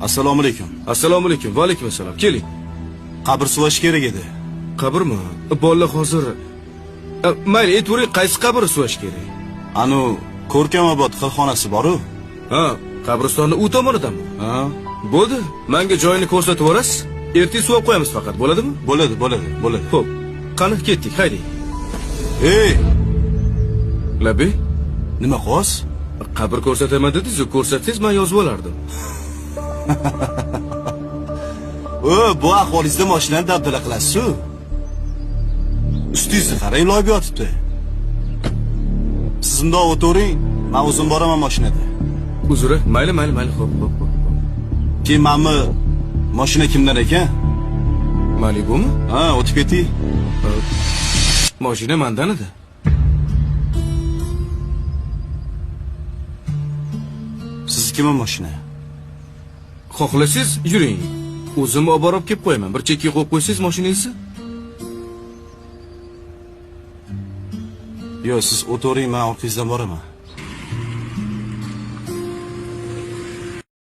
Assalomu alaykum. Assalomu alaykum. Va alaykum assalom. Keling. Qabr suvash kerak edi. Qabrmi? Bolalar hozir. Mayli, aytavering, qaysi qabr suvash kerak? Anu Ko'rkamobod qilxonasi bor-ku. Ha, qabristonni u tomonidami? Ha, Bo'ldi. Menga joyini ko'rsatib yuborasiz. Ertaga suvab qo'yamiz faqat, bo'ladimi? bo'ladi. Xo'p. Qani ketdik, hayding. Ey, Labi, nima xos? qabr ko'rsataman dedingiz, ko'rsatsangiz men yozib olardim. Bu ahvolingizda mashinani dabdala qilasiz-ku. Ustingizni qarang, loyib yotibdi. Siz bundoq o'tiring, men o'zim boraman mashinada. Uzr, mayli, xo'p. Keyin menmi mashina kimdan ekan? Malibumi? Ha, o'tib keting. Mashina mendan edi. Siznikimi mashina? Xohlasangiz yuring. O'zim olib borib kelib qo'yaman. Bir chekka qo'yib qo'ysangiz mashinangizni. Yo'q, siz o'tiring, men orqangizdan boraman.